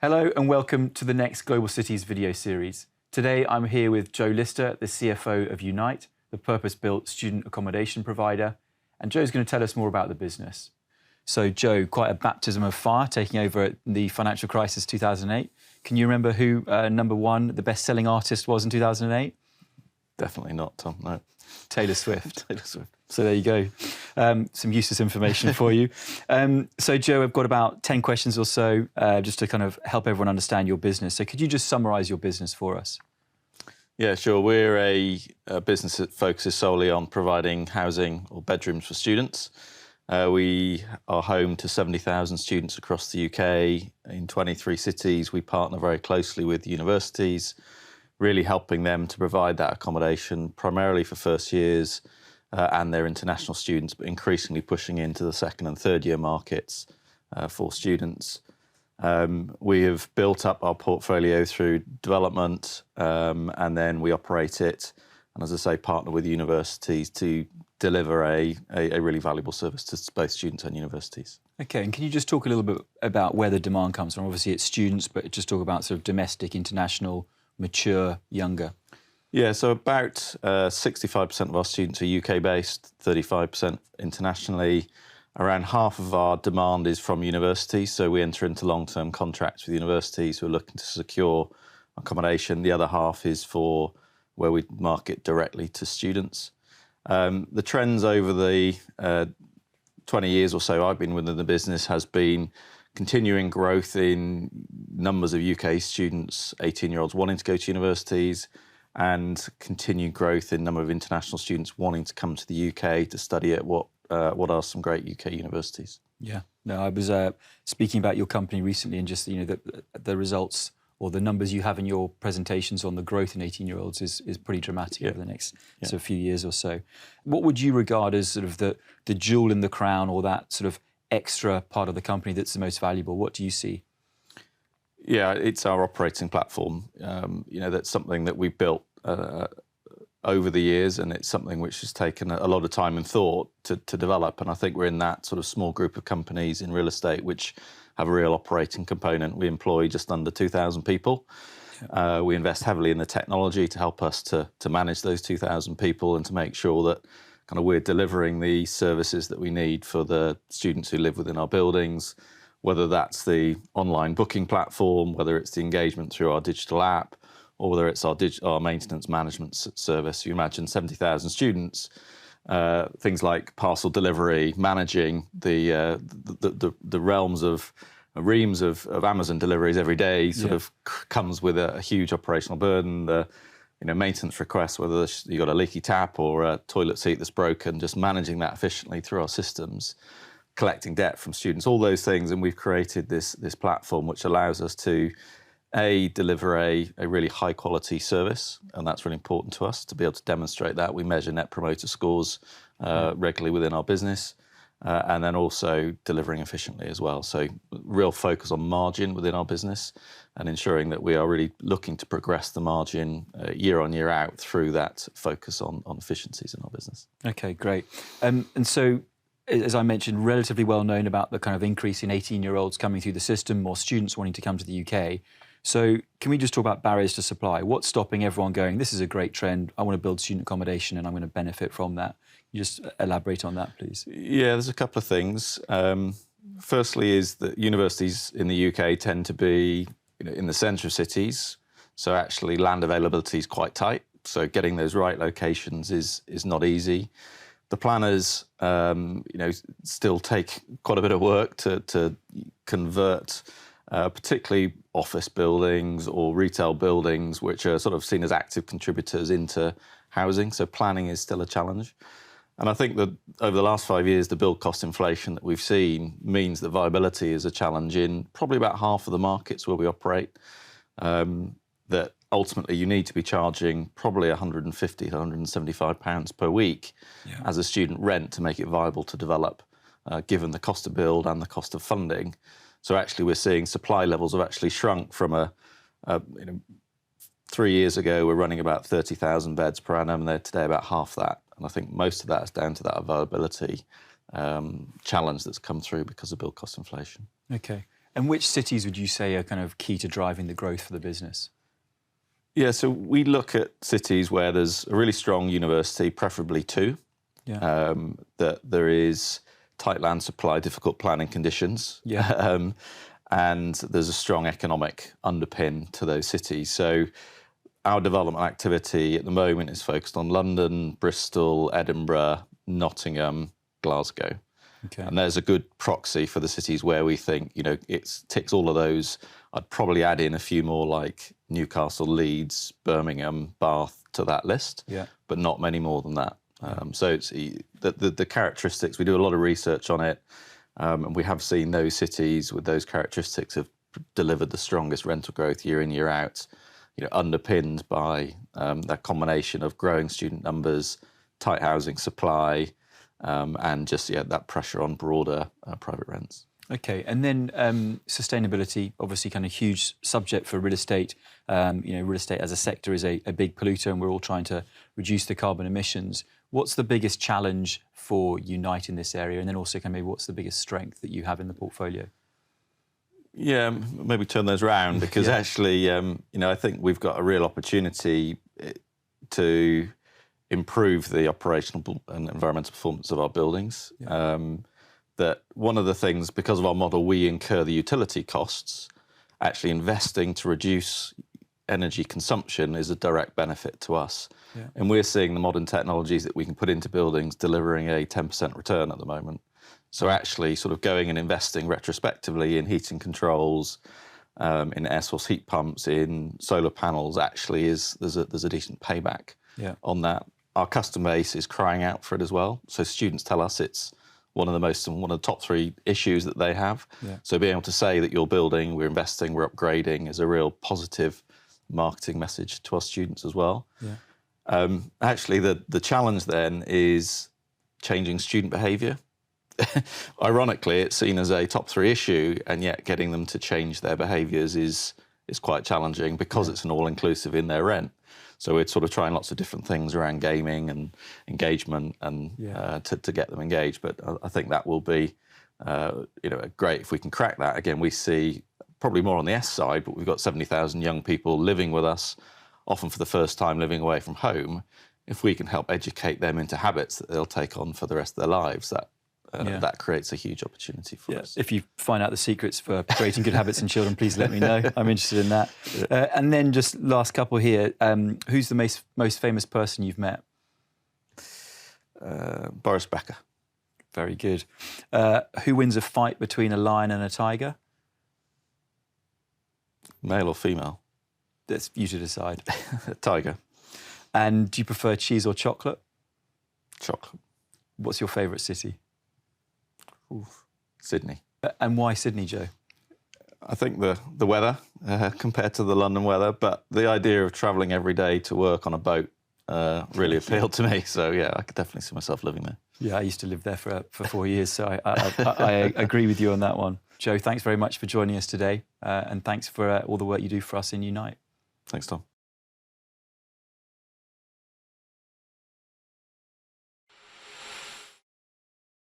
Hello and welcome to the next Global Cities video series. Today I'm here with Joe Lister, the CFO of Unite, the purpose-built student accommodation provider, and Joe's going to tell us more about the business. So Joe, quite a baptism of fire taking over at the financial crisis 2008. Can you remember who number one, the best-selling artist was in 2008? Definitely not, Tom, no. Taylor Swift. Taylor Swift. So there you go. Some useless information for you. So Joe, I've got about 10 questions or so just to kind of help everyone understand your business. So could you just summarise your business for us? Yeah, sure. We're a business that focuses solely on providing housing or bedrooms for students. We are home to 70,000 students across the UK in 23 cities. We partner very closely with universities, really helping them to provide that accommodation primarily for first years and their international students, but increasingly pushing into the second and third year markets for students. We have built up our portfolio through development and then we operate it, and as I say, partner with universities to deliver a really valuable service to both students and universities. Okay, and can you just talk a little bit about where the demand comes from? Obviously it's students, but just talk about sort of domestic, international, mature, younger. Yeah, so about 65% of our students are UK-based, 35% internationally. Around half of our demand is from universities, so we enter into long-term contracts with universities who are looking to secure accommodation. The other half is for where we market directly to students. The trends over the 20 years or so I've been within the business has been continuing growth in numbers of UK students, 18-year-olds wanting to go to universities, and continued growth in number of international students wanting to come to the UK to study at what are some great UK universities. Yeah, no, I was speaking about your company recently, and just the results or the numbers you have in your presentations on the growth in 18-year-olds is pretty dramatic over the next sort of few years or so. What would you regard as sort of the jewel in the crown, or that sort of extra part of the company that's the most valuable? What do you see? Yeah, it's our operating platform. That's something that we built over the years, and it's something which has taken a lot of time and thought to develop. And I think we're in that sort of small group of companies in real estate which have a real operating component. We employ just under 2,000 people. Yeah. We invest heavily in the technology to help us to manage those 2,000 people and to make sure that kind of we're delivering the services that we need for the students who live within our buildings, whether that's the online booking platform, whether it's the engagement through our digital app, or whether it's our maintenance management service. You imagine 70,000 students, things like parcel delivery, managing the reams of Amazon deliveries every day sort of comes with a huge operational burden. The maintenance requests, whether you've got a leaky tap or a toilet seat that's broken, just managing that efficiently through our systems, collecting debt from students, all those things. And we've created this platform which allows us to deliver a really high quality service, and that's really important to us to be able to demonstrate that. We measure net promoter scores regularly within our business, and then also delivering efficiently as well. So real focus on margin within our business and ensuring that we are really looking to progress the margin year on year out through that focus on efficiencies in our business. Okay, great. And so, as I mentioned, relatively well known about the kind of increase in 18-year-olds coming through the system, more students wanting to come to the UK. So can we just talk about barriers to supply? What's stopping everyone going, this is a great trend, I want to build student accommodation and I'm going to benefit from that? Can you just elaborate on that, please? Yeah, there's a couple of things. Firstly is that universities in the UK tend to be in the centre of cities, so actually land availability is quite tight, so getting those right locations is not easy. The planners, still take quite a bit of work to convert particularly office buildings or retail buildings, which are sort of seen as active contributors into housing. So planning is still a challenge. And I think that over the last 5 years, the build cost inflation that we've seen means that viability is a challenge in probably about half of the markets where we operate, that ultimately you need to be charging probably £150 to £175 per week as a student rent to make it viable to develop, given the cost to build and the cost of funding. So actually we're seeing supply levels have actually shrunk from 3 years ago, we're running about 30,000 beds per annum, and they're today about half that. And I think most of that is down to that availability challenge that's come through because of build cost inflation. Okay. And which cities would you say are kind of key to driving the growth for the business? Yeah, so we look at cities where there's a really strong university, preferably two, Yeah. that there is tight land supply, difficult planning conditions, Yeah. and there's a strong economic underpin to those cities. So our development activity at the moment is focused on London, Bristol, Edinburgh, Nottingham, Glasgow. Okay. And there's a good proxy for the cities where we think, it ticks all of those. I'd probably add in a few more like Newcastle, Leeds, Birmingham, Bath to that list, Yeah. but not many more than that. So it's the characteristics, we do a lot of research on it, and we have seen those cities with those characteristics have delivered the strongest rental growth year in, year out, underpinned by that combination of growing student numbers, tight housing supply, and just that pressure on broader private rents. Okay, and then sustainability, obviously kind of huge subject for real estate. Real estate as a sector is a big polluter, and we're all trying to reduce the carbon emissions. What's the biggest challenge for Unite in this area? And then also kind of maybe what's the biggest strength that you have in the portfolio? Yeah, maybe turn those around because actually, I think we've got a real opportunity to improve the operational and environmental performance of our buildings. That one of the things, because of our model, we incur the utility costs. Actually investing to reduce energy consumption is a direct benefit to us. Yeah. And we're seeing the modern technologies that we can put into buildings delivering a 10% return at the moment. So actually sort of going and investing retrospectively in heating controls, in air source heat pumps, in solar panels, actually there's a decent payback on that. Our customer base is crying out for it as well. So students tell us it's one of the top 3 issues that they have. Yeah. So being able to say that you're building, we're investing, we're upgrading is a real positive marketing message to our students as well. Yeah. Actually, the challenge then is changing student behaviour. Ironically, it's seen as a top 3 issue, and yet getting them to change their behaviours is quite challenging because it's an all-inclusive in their rent. So we're sort of trying lots of different things around gaming and engagement and to get them engaged. But I think that will be great if we can crack that. Again, we see probably more on the S side, but we've got 70,000 young people living with us, often for the first time living away from home. If we can help educate them into habits that they'll take on for the rest of their lives, that creates a huge opportunity for us. If you find out the secrets for creating good habits in children, please let me know. I'm interested in that. And then just last couple here, who's the most famous person you've met? Boris Becker. Very good. Who wins a fight between a lion and a tiger? Male or female? That's you to decide. Tiger. And do you prefer cheese or chocolate? Chocolate. What's your favourite city? Sydney. And why Sydney, Joe? I think the weather compared to the London weather, but the idea of travelling every day to work on a boat really appealed to me. So yeah, I could definitely see myself living there. Yeah, I used to live there for 4 years, so I agree with you on that one. Joe, thanks very much for joining us today, and thanks for all the work you do for us in Unite. Thanks, Tom.